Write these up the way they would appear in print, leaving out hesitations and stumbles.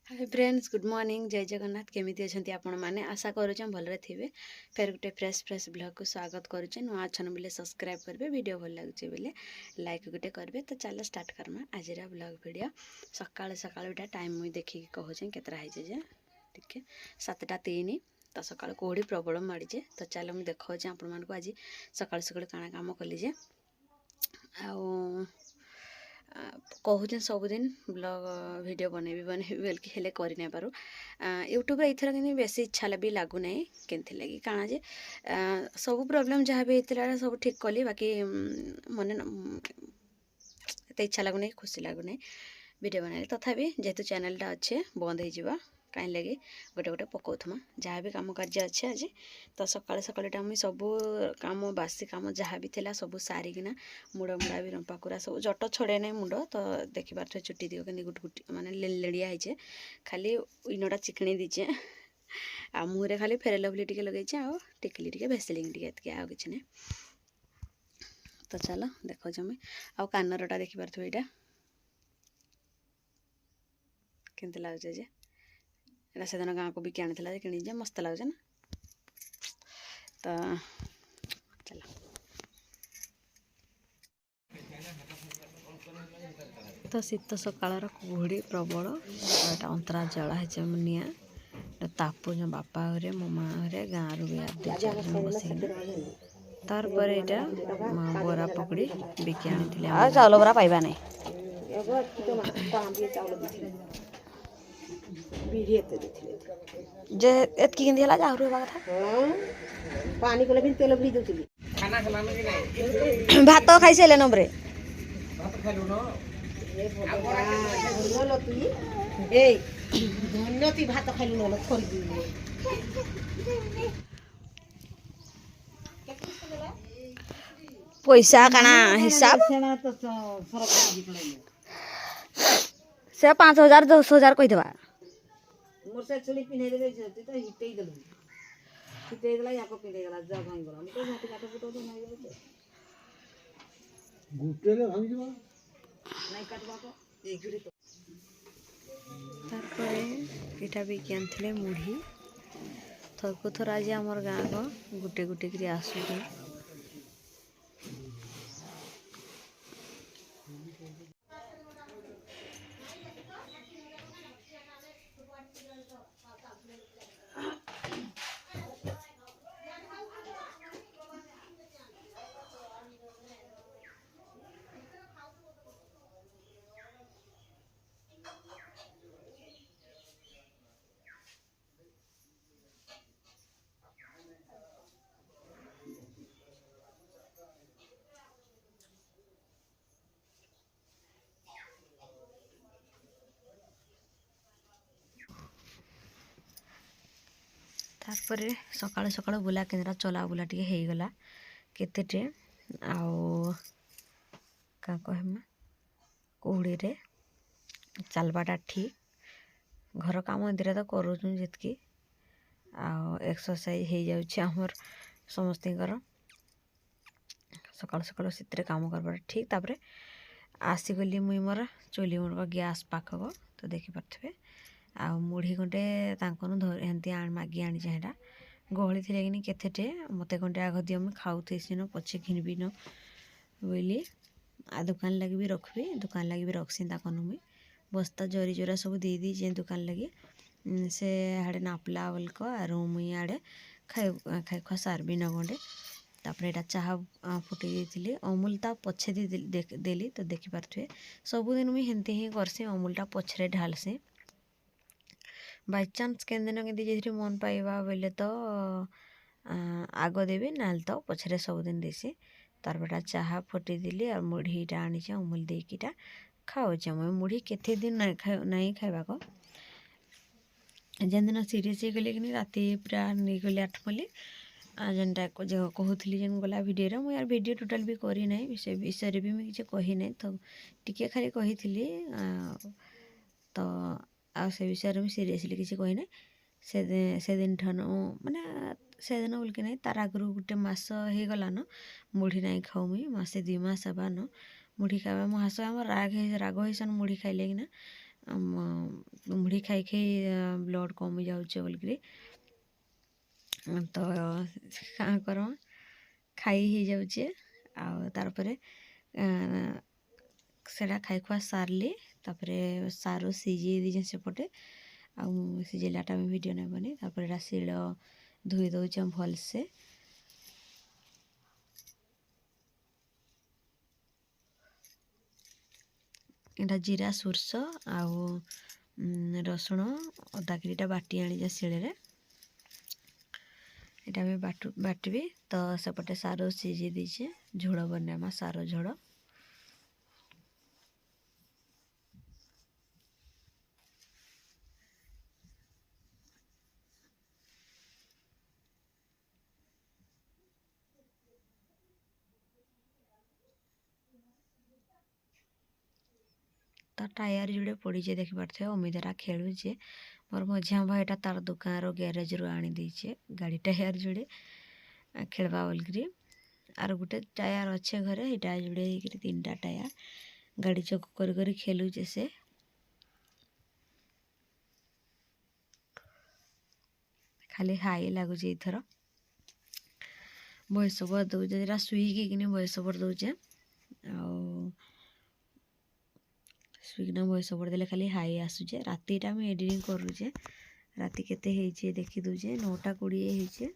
Hi friends, good morning. जय जगन्नाथ। केमिति अछंती आपण माने? आशा करूछन भलरे थिबे। फेर गुटे फ्रेश ब्लॉग को स्वागत करूछे। नुआ अछन बोले सब्सक्राइब करबे, वीडियो भल लागुचे बोले लाइक गुटे करबे। तो चलो स्टार्ट करमा आजिरा ब्लॉग वीडियो। सकाळ सकाळ उटा टाइम मुई देखि कहूछे केतरा हाइजे जे ठीक 7:03। तो सकाळ कोहड़ी प्रबल माड़ीजे। तो चलो मुझे देखा आपण मानक आज सकाळ सकाळ काଣା काम कली जे कहूँ सबुदिन ब्लॉग वीडियो बनैबी बोलिकी हेले करि नै पारू। यूट्यूब एथर कि बेसी इच्छा भी लगुना के लगी काଣା जे सब प्रोब्लेम जहाँ भी होता सब ठीक कली। बाकी मन एत इच्छा लगुना, खुशी लगुना वीडियो बनाए। तथापि जेहेतु चैनलटा अच्छे बंद हो कहीं लगे गोटे गोटे पकाउथमा जहाँ भी कम कार्य अच्छे आज। तो सकाल सकालटा मुझे सब कम बासी कम जहाँ भी थिला सब सारिकिना मुड़ मुड़ा भी रंपाकुरा सब जट छड़े ना मुंड। तो देखी पारे चुटी दियो कि गुट गुट माने लेड़िया है खाली इनटा चिकणी दीचे आ मुहरे खाली फेरे लवली टिके लगे आ टिकली टिके भेसलिंग टिके आ किसी ना। तो चलो देखो मुझे आ कानरटा देखिपारे यहाँ केमती लगे जे एटा से दिन गाँव को बिकी आनी कि मस्त लगे ना। तो चलो तो शीत सकाळ कुहुड़ी प्रबल एटा अंतरा जला है निआ तापुज बापा घरे मो माँ घरे गाँव रू भी बस तार पर यहाँ बरा पकड़ी बिकी आनी चाउल बरा पाइबा नहीं जे एतकी किंदी हला जा होबा कथा पानी कोले बिन तेल भरी दउतली खाना खलानो कि नहीं भात खाइ सेले नम्रे भात खाइलो न ए बोलो तुई ए धन्यती भात खाइलो न थोरी दिले पैसा काना हिसाब से 5,000 10,000 कहि देबा मोर से चुली पिन्हे देबे जति त हिटै देला याको पिन्हे गेला जा भांग गेला हम तो माटी काटे फुटो तो नहीं गेले गुटेले भांग दिबा नहीं काटबा को एक गुडी तार परे पिठा भी केनथले मुढ़ी थरको थर आज हमर गाँ को गुटे गुटे करी आसु तारपरे सकाळ सकाळ बुला केन्द्रा चला बुला टे हो गला केतेटे आउ का कहमा कुहुड़ी रे चलवाटा ठीक घर काम एंतरे तो करूँ जितकी आउ एक्सरसाइज हो जाउछि हमर समस्तीकर सकाळ सकाळ सितरे काम करबा ठीक। तापरे आसीगली मुई मोर चुली मुड़ गैस पाखक तो देखी पारे आ मुढ़ी गंटे एमती मागी आनी चाहेटा गहली थी कि केतेटे मत गंटे आग दियो मुझे खाऊसी न पचे घिनबी न बोली आ दुकान लगी भी रखबी दुकान लगी भी रखसी ताकन मुई बस्ता जरी जोरा सब दे दी जे दुकान लगी से हाड़े नापला बोलक आर मुई आड़े खाई खाई खुआ सारबी न गंडे। तापर एटा चाह फुटे देती अमूल ता पछे देली तो देखी पारे सबुदिन मुई हेमती ही करसी अमूलटा पछरे ढालसी बाई चान्स के दिन के मन पाइबा बोले तो आग देवी ना तो पछरे सबुदिन देसी तार बेटा चाह फुटे दिली और मुढ़ीटा आनी अमूल देकीटा खाऊचे मुझे मुढ़ी केते दिन नहीं खाइबा को जेन दिन सीरीयस हो गली कि राति पूरा नहीं गली 8 मली जेनटा कहूली जेन गला भिडियो मुझे यार वीडियो टोटाल भी करी ना विषय भी मुझे कही ना तो टिके खाली कही तो आ से विषय में सीरियसली किसी कही ना से दिन ठन माने से दिन बोल कि नहीं तार आगु गोटे मस हो गला न मुढ़ी नहीं खाऊ मुई मासे 2 मास हबा न मुढ़ी खावा मो हास राग हिसन मुढ़ी खाइले कि ना ମୁଢ଼ି ଖାଇ ଖାଇ ବ୍ଲଡ଼ କମି ଯାଉଛେ ବୋଲିକିରି ତ କାଁ କରମା ଖାଇ ହେଇଯାଉଛେ ଆଉ ତାପରେ ସେଟା ଖାଇ ଖୁଆ ସାରଲି ତାପରେ ସାରୁ ସିଝେଇ ଦେଇଛେ ସେପଟେ ଆଉ ସିଝେଇଲାଟା ବି ଭିଡ଼ିଓ ନେବନି ତାପରେ ଏଟା ଶିଳ ଧୋଇ ଦଉଛେ ଭଲସେ ଏଟା ଜିରା ସୋରିଷ ଆଉ ରସୁଣ ଅଦା କିରିଟା ବାଟି ଆଣିଛେ ଶିଳରେ ଏଟା ବି ବାଟିବି ତ ସେପଟେ ସାରୁ ସିଝେଇ ଦେଇଛେ ଝୋଳ ବନେଇମା ସାରୁ ଝୋଳ ତା ଟାୟାର ଯୋଡ଼େ ପଡ଼ିଛେ ଦେଖିପାରୁଥିବେ ଅମିତାଟା ଖେଳୁଛେ ମୋର ମଝିଆ ଭାଇଟା ତାର ଦୋକାନର ଗ୍ୟାରେଜରୁ ଆଣି ଦେଇଛେ ଗାଡ଼ି ଟାୟାର ଯୋଡ଼େ ଖେଳବା ବୋଲିକିରି ଆର ଗୋଟେ ଟାୟାର ଅଛେ ଘରେ ଏଇଟା ଯୋଡ଼େ ହେଇକିରି 3ଟା ଟାୟାର ଗାଡ଼ି ଚକ କରି କରି ଖେଲୁଛେ ସେ ଖାଲି ହାଇ ଲାଗୁଛି ଏଇଥର ଭଏସ୍ ଓଭର ଦଉଛେ ଯେଟା ଶୁଇକିନି ଭଏସ୍ ଓଭର ଦଉଛେ ଆଉ ଶୁଇକିନା ଭଏସ୍ ଓଭର ଦେଲେ ଖାଲି ହାଇ ଆସୁଛେ ରାତିଟା ମୁଁ ଏଡ଼ିଟିଂ କରୁଛେ ରାତି କେତେ ହେଇଛେ ଦେଖି ଦଉଛେ 9:20 ହେଇଛେ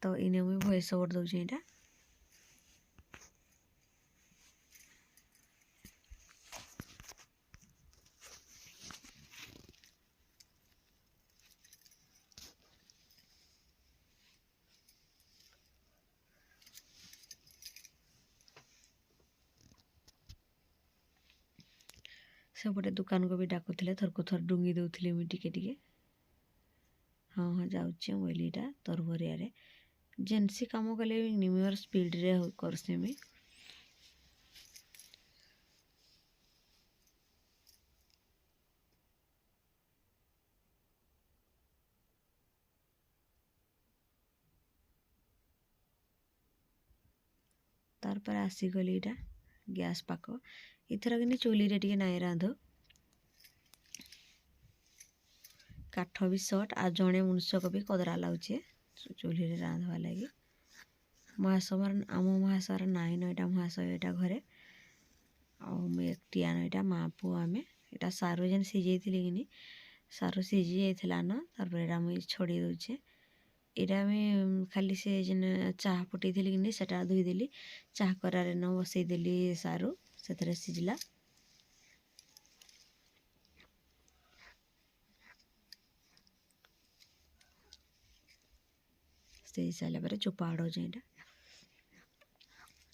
ତ ଇନେ ମୁଇଁ ଭଏସ୍ ଓଭର ଦଉଛେ ଏଇଟା ସେପଟେ ଦୋକାନକୁ ବି ଡାକୁଥିଲେ ଥରକୁ ଥର ଡୁଙ୍ଗି ଦଉଥିଲି ମୁଇଁ ଟିକେ ଟିକେ ହଁ ହଁ ଯାଉଛେ ବୋଇଲି ଏଇଟା ତରବରିଆରେ ଯେନ୍ସି କାମ କଲେ ବି ନିମିୟର ସ୍ପିଡ଼ରେ କରସି ମୁଇଁ ତାପରେ ଆସିଗଲି ଏଇଟା ଗ୍ୟାସ୍ ପାଖ ଏଥର କିନ୍ତୁ ଚୁଲିରେ ଟିକେ ନାଇଁ ରାନ୍ଧୁ କାଠ ବି ସର୍ଟ ଆଉ ଜଣେ ମଣିଷକୁ ବି କଦରା ଲାଗୁଛେ ଚୁଲିରେ ରାନ୍ଧବା ଲାଗି ଆମ ମହାସର ନାଇଁ ନ ଏଇଟା ମହାଶୟ ଏଇଟା ଘରେ ଆଉ ମୁଁ ଏକଟିଆନ ଏଇଟା ମା ପୁଅ ଆମେ ଏଇଟା ସାରୁ ଯେନ୍ ସିଝେଇଥିଲି କିନି ସାରୁ ସିଝି ଯାଇଥିଲା ନ ତାପରେ ଏଇଟା ମୁଇଁ ଛଡ଼େଇ ଦଉଛେ ଏଇଟା ଆମେ ଖାଲି ସେ ଯେନ୍ ଚାହା ଫୁଟେଇଥିଲି କିନି ସେଟା ଧୋଇଦେଲି ଚାହା କରାରେ ନ ବସେଇଦେଲି ସାରୁ ସେଥିରେ ସିଝିଲା ସେଇ ସାରିଲା ପରେ ଚୋପା ଆଡ଼ଉଛି ଏଇଟା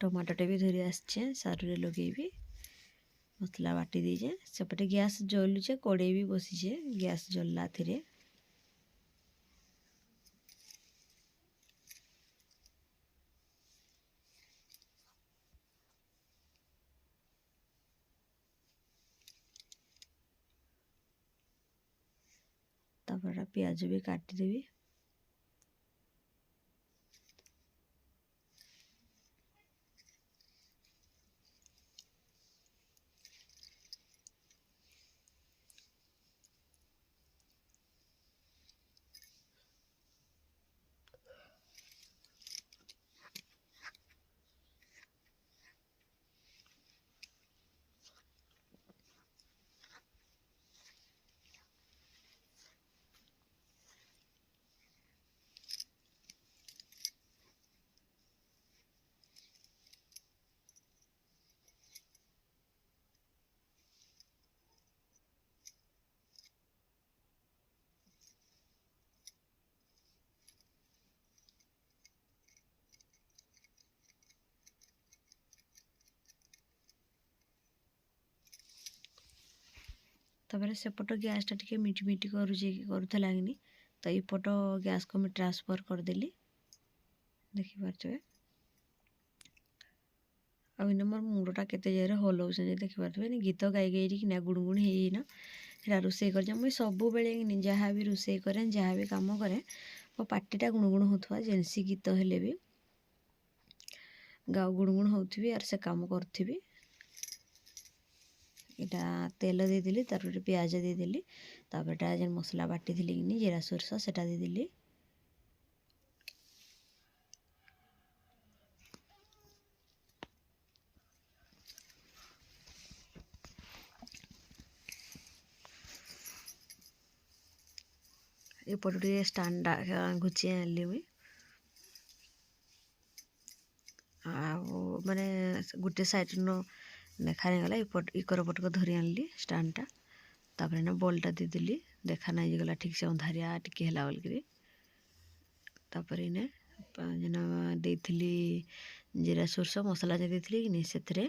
ଟମାଟୋଟେ ବି ଧରି ଆସିଛେ ସାରୁରେ ଲଗେଇବି ମସଲା ବାଟି ଦେଇଛେ ସେପଟେ ଗ୍ୟାସ୍ ଜଲୁଛେ କଡ଼େଇ ବି ବସିଛେ ଗ୍ୟାସ୍ ଜଲ୍ଲା ଥିରେ ତାପରେ ପିଆଜ ବି କାଟିଦେବି ତାପରେ ସେପଟ ଗ୍ୟାସ୍ଟା ଟିକେ ମିଟି ମିଟି କରୁଥିଲା କିନି ତ ଏଇପଟ ଗ୍ୟାସ୍କୁ ମୁଁ ଟ୍ରାନ୍ସଫର୍ କରିଦେଲି ଦେଖିପାରୁଥିବେ ଆଉ ଇନେ ମୋର ମୁଣ୍ଡଟା କେତେ ଜାଗାରେ ହଲଉଛନ୍ତି ଦେଖିପାରୁଥିବେ ଗୀତ ଗାଇ ଗାଇକିନା ଗୁଣଗୁଣ ହେଇନା ସେଟା ରୋଷେଇ କରିଛେ ମୁଇଁ ସବୁବେଳେ ଯାହା ବି ରୋଷେଇ କରେ ଯାହା ବି କାମ କରେ ମୋ ପାଟିଟା ଗୁଣଗୁଣ ହେଉଥିବା ଯେନ୍ସି ଗୀତ ହେଲେ ବି ଗୁଣଗୁଣ ହେଉଥିବି ଆର୍ ସେ କାମ କରୁଥିବି इटा तेल देदेली तार प्याज देदेली तापर जेन मसला बाटी थी कि जीरा सोरस सेटा देदेली एपटे स्टांड घुची आनली मुई माने गोटे साइड नो देखा नहीं गला इकर पटक धरी आनली स्टांडटा तापर ना बॉलटा देदेली देखा नहीं गला ठीक से अंधारिया टिके हला बोलकरी तापर इने जेन देइथिली जीरा सोरस मसला जे देइथिली कि से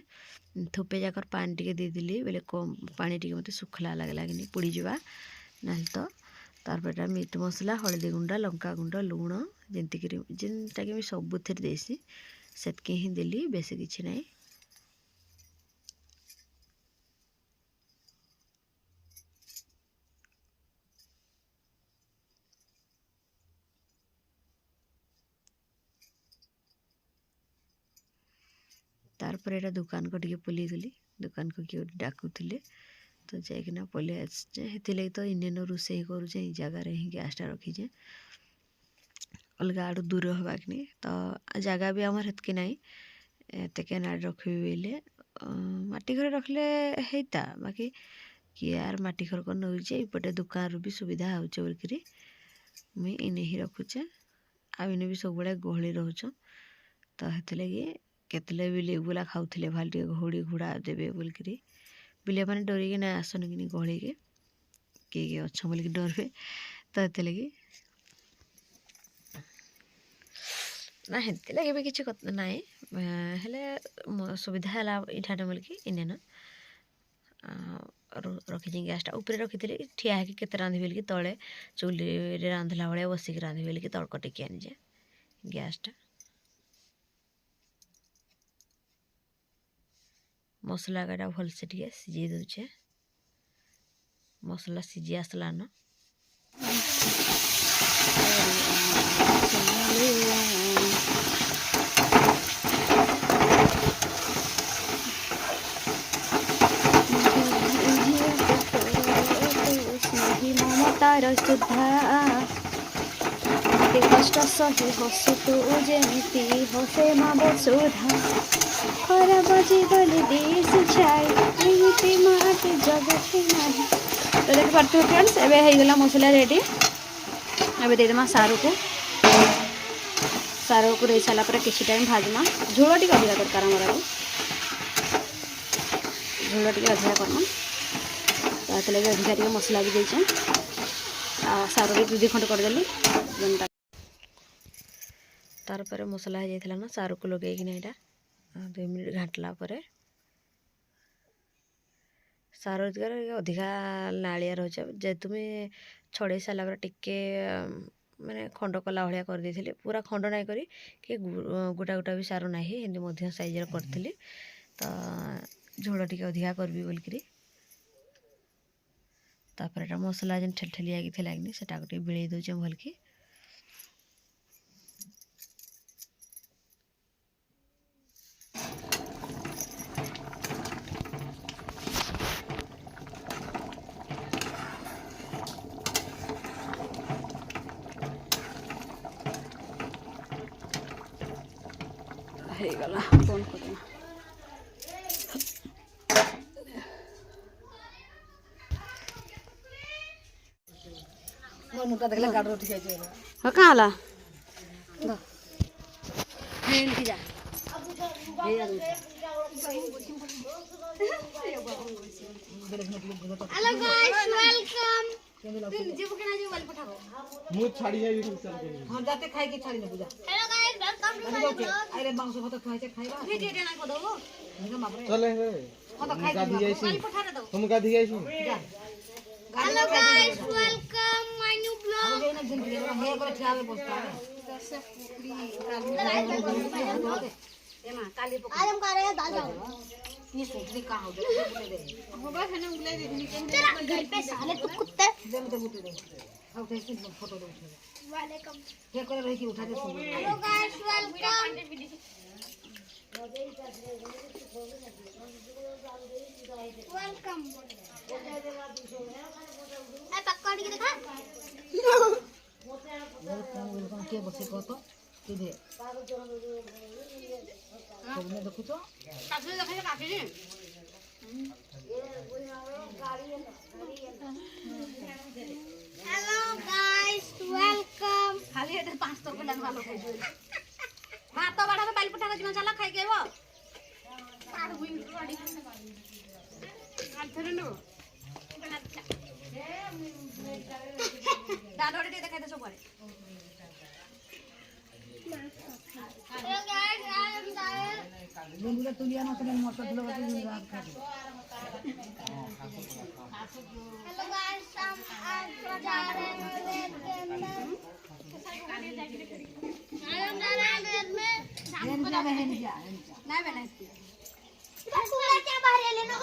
थोपे जाकर पानी टिके देदेली बेले कम पानी टिके मते सुखला लगला कि पुड़ी जावा ना तो तारपर मीट मसला हलदी गुंडा लंका गुंड लुण जेनतिक जेनटा कि सबुथ देसी सेतके ही देली बेसी किछि नहीं तारपर एटा दुकान को टिके पुली गली दुकान को किए डाकुले तो जाइकिना पलि आसे तो इन्हें रोसे करुचे जगार ही गैसटा रखीचे अलग आड़ दूर हवा कि नहीं तो जगह भी आमर हेतके ना एत केना रखी बोले माटी घर रखले हेता बाकी किए यार माटी घर को नौचे इपटे दुकान रू भी सुविधा होचे बोलकरी मुई इने ही रखुचे आ इने भी सब बड़े गहली रोच तो हेत लगी केतले बिले बुला खाऊले भाल टे घोड़ी घोड़ा देवे बोलकरी बिले मैंने डरिकी ना आसन कि गहली के किए अच्छा बोल डरबे तो हेत लगी ना हेती लगे भी किसी ना हेले सुविधा है इठाने बोलिकी इने ना रखी गैसटा ऊपर रखी ठिया है केते रांधि बोलिकी तले चुली रांधला भाया बसिक रांधि बोलिकी तड़क टेकी आनीजे गैसटा मसला गाटा भलसे टे सीझे दौचे मसला सीझी आसलान ममतार सुधा कष्ट सही हसु तू जेमिति हसे माँ बसुधा खरा बजी गली देश छाई एमिति माटी जगत नाही तो देख पार्थ फ्रेंड्स एबे हे गला मसला रेडी एबे दे देमा सारू को दे साला पर किसी टाइम भाजमा झोल टी अधिका दरकार हमरा झोल टी अधिका करमा तो लगे अधिका टे मसला भी देचे सारू भी दुई खंड करदेली जेनटा तार पर मसला हो जाता ना सारू को लगे कि यहाँ 2 मिनट घाटला पर सारू अधिका नालिया रोचे जे तुम्हें छड़े सारा टिके माने खंड कला भाया कर देथिले पूरा खंड नाई करी कि गोटा गोटा भी सारू नाही एंड मध्यम साइजर करथिली तो झोल टिके अधिका करबी बोलकरी तापर एटा मसला जेन ठेलठेलिया कि थिला कि सेटा गोटे बिळेई दउचे भलकी हे गला बंद कर देना मोटा देखला गाडरो ठीक है ह का हला द हेल की जा हेलो गाइस वेलकम जीव के ना जीव वाली पठाओ मु छाड़ी जाई हम जाते खाई के छाड़ी न पूजा hello guys welcome to my blog अरे मांस भात खाई से खाइबा वीडियो ना को दो चले हे तो खाई गादी जाईसी तुम गादी जाईसी hello guys welcome my new blog हम ना जिंदगी में हे करे छावे बसता है एमा काली पकड़ आज हम कर रहे हैं दाल चावल ये सोचने का हो गया हो बस है ना उंगली दे दी घर पे साले तू कुत्ते दे मत बुते दे अब कैसे फोटो दे वालेकुम ये करे रही कि उठा दे हेलो गाइस वेलकम वेलकम ए पकड़ के दिखा वेलकम के बसे कह तो टीवी सबने देखु तो काफी देखे काफी हेलो गाइस वेलकम खाली एटा 5 तो के वालो खाइ भात तो बड़ा पाइल पठा के मसाला खाइ गेबो आर हुई गाड़ी आल फेर नो दादोड़ी दे देखाइ दे सब करे हेलो गाइस आई एम दायर लेंगे तुलिया ना तो मस्त दिलो बती रात खा हेलो गाइस हम जा रहे हैं बेड के अंदर हम जा रहे हैं बेड में नहीं जा नहीं बना इसकी क्या बाहर ले लो